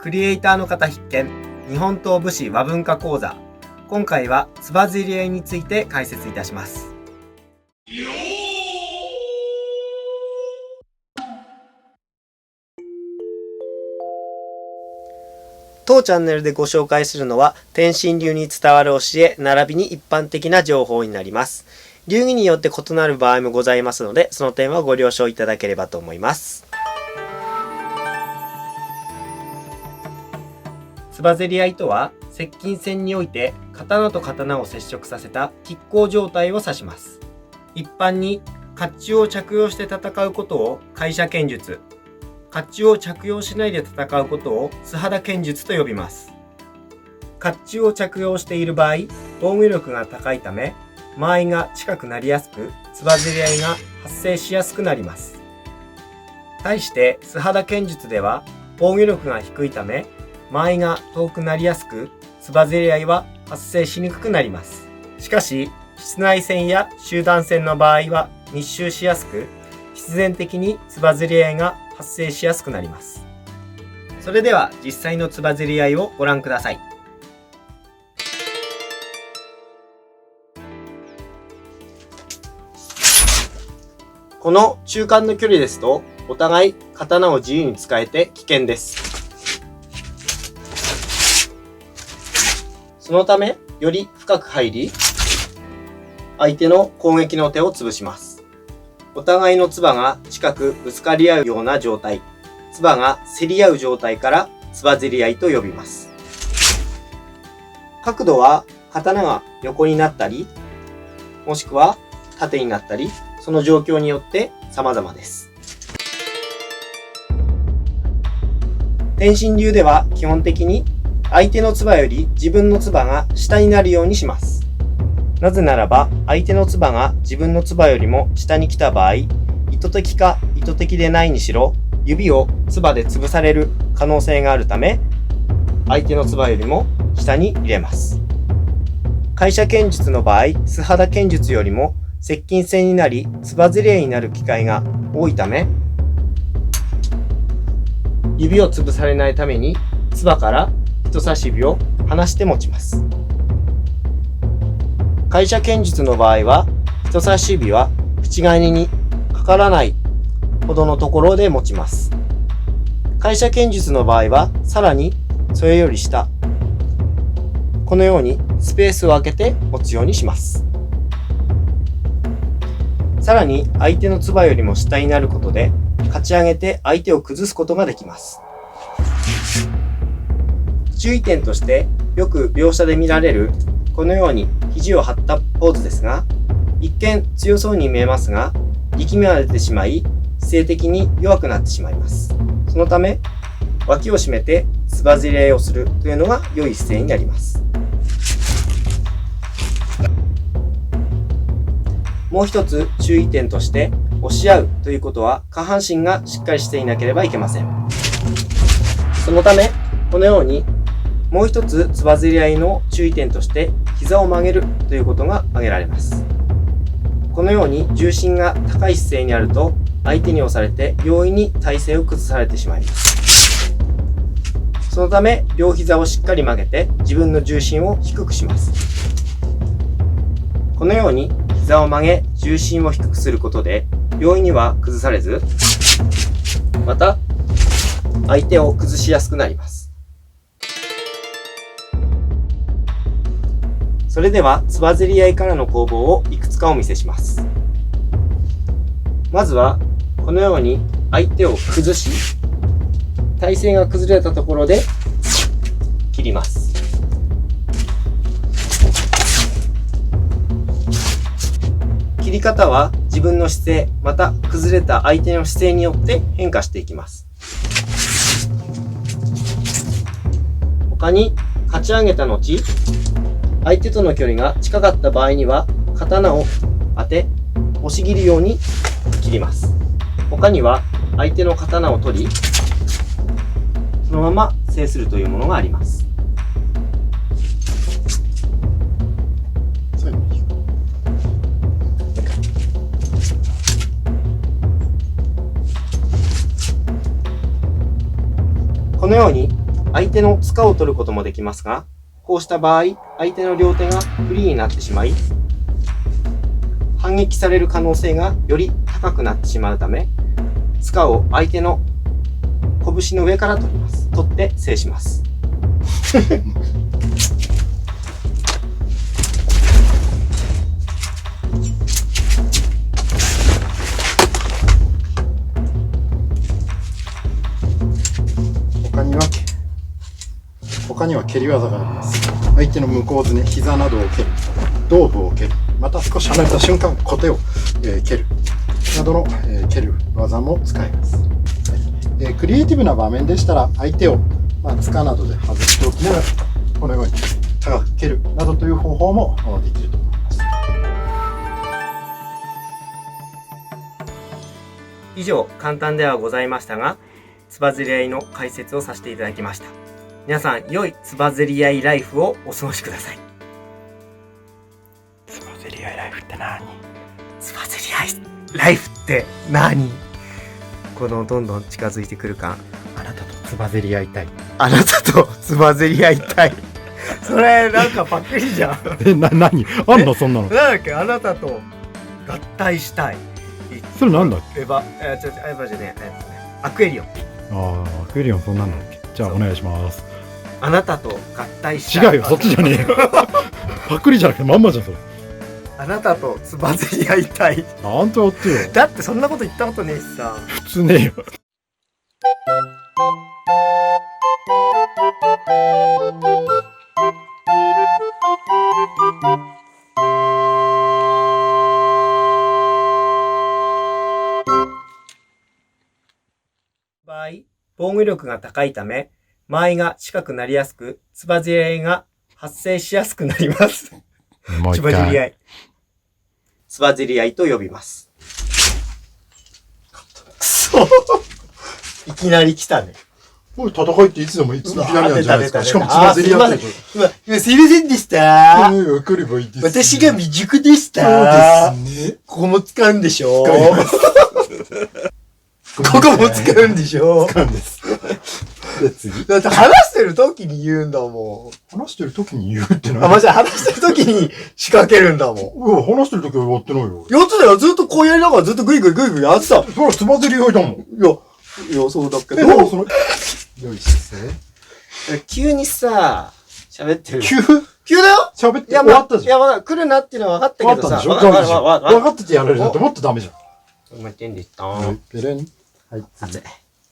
クリエイターの方必見、日本刀武士和文化講座。今回はつばぜり合いについて解説いたします。当チャンネルでご紹介するのは天心流に伝わる教え並びに一般的な情報になります。流儀によって異なる場合もございますので、その点はご了承いただければと思います。つばぜり合いとは、接近戦において刀と刀を接触させた拮抗状態を指します。一般に甲冑を着用して戦うことを会射剣術、甲冑を着用しないで戦うことを素肌剣術と呼びます。甲冑を着用している場合、防御力が高いため、間合いが近くなりやすく、つばぜり合いが発生しやすくなります。対して素肌剣術では防御力が低いため、間合いが遠くなりやすく、つばぜり合いは発生しにくくなります。しかし、室内戦や集団戦の場合は密集しやすく、必然的につばぜり合いが発生しやすくなります。それでは実際のつばぜり合いをご覧ください。この中間の距離ですと、お互い刀を自由に使えて危険です。そのため、より深く入り、相手の攻撃の手を潰します。お互いの唾が近くぶつかり合うような状態、唾が競り合う状態からつばぜり合いと呼びます。角度は刀が横になったり、もしくは縦になったり、その状況によって様々です。天心流では基本的に相手の唾より自分の唾が下になるようにします。なぜならば、相手の唾が自分の唾よりも下に来た場合、意図的か意図的でないにしろ、指を唾で潰される可能性があるため、相手の唾よりも下に入れます。会射剣術の場合、素肌剣術よりも接近戦になり、つばぜり合いになる機会が多いため、指を潰されないために、唾から人差し指を離して持ちます。会射剣術の場合は、人差し指は口金にかからないほどのところで持ちます。会射剣術の場合は、さらにそれより下、このようにスペースを空けて持つようにします。さらに相手の唾よりも下になることで、かち上げて相手を崩すことができます。注意点としてよく描写で見られるこのように肘を張ったポーズですが、一見強そうに見えますが、力みが出てしまい姿勢的に弱くなってしまいます。そのため脇を締めてつばぜり合いをするというのが良い姿勢になります。もう一つ注意点として、押し合うということは下半身がしっかりしていなければいけません。そのためこのようにもう一つつばぜり合いの注意点として、膝を曲げるということが挙げられます。このように重心が高い姿勢にあると、相手に押されて容易に体勢を崩されてしまいます。そのため両膝をしっかり曲げて自分の重心を低くします。このように膝を曲げ重心を低くすることで、容易には崩されず、また相手を崩しやすくなります。それではつばぜり合いからの攻防をいくつかお見せします。まずはこのように相手を崩し、体勢が崩れたところで切ります。切り方は自分の姿勢、また崩れた相手の姿勢によって変化していきます。他にかち上げた後、相手との距離が近かった場合には刀を当て押し切るように切ります。他には相手の刀を取り、そのまま制するというものがあります。このように相手の塚を取ることもできますが、こうした場合、相手の両手がフリーになってしまい、反撃される可能性がより高くなってしまうため、塚を相手の拳の上から取ります。取って制します。他には蹴り技があります。相手の向こうずね、膝などを蹴る、胴部を蹴る、また少し離れた瞬間、小手を、蹴るなどの、蹴る技も使えます。クリエイティブな場面でしたら、相手を、塚などで外しておきながら、このように高く蹴るなどという方法もできると思います。以上、簡単ではございましたが、つばぜり合いの解説をさせていただきました。皆さん、良いつばぜり合いライフをお過ごしください。つばぜり合いライフって何？つばぜり合いライフって何？このどんどん近づいてくる感。あなたとつばぜり合いたい。あなたとつばぜり合いたい。それ、なんかパクリじゃん。何あんのそんなの。なんだっけ、あなたと合体したい。それなんだっけ？エヴァじゃねえ、アクエリオン。アクエリオンそんなんだっけ？じゃあお願いします。あなたと合体したい。違うよ、そっちじゃねえよ。パクリじゃなくてまんまじゃんそれ。あなたとつばぜり合いたい。ちゃんとやってよ。だってそんなこと言ったことねえしさ。普通ねえよ。場合、防御力が高いため、間合いが近くなりやすく、つばぜり合いが発生しやすくなります。もう一つばぜり合回。い。つばぜり合いと呼びます。くそいきなり来たね。もう戦いっていつでもいきなりなんじゃないですか。しかもつばぜり合ってる。今すいませんでした。来ればいいです。私が未熟でしそた。うですね。ここも使うんでしょ？使います。ここも使うんでしょ？使うんです。で次。だって話してる時に言うんだもん。話してる時に言うってのあ、まじゃ話してる時に仕掛けるんだもん。うわ、話してる時はやってないよ。やつだよ、ずっとこうやりながらずっとグイグイグイグイやってた。それはつばぜり合いだもん。いや、そうだけど。よいしょね。急にさ、喋ってる。急だよ喋っていや、終わったじゃん。いや、まだ来るなっていうのは分かったけどさ。分かったでしょ？分かっててやられるともっとダメじゃん。お前てんでした。ペレン。はい、さて。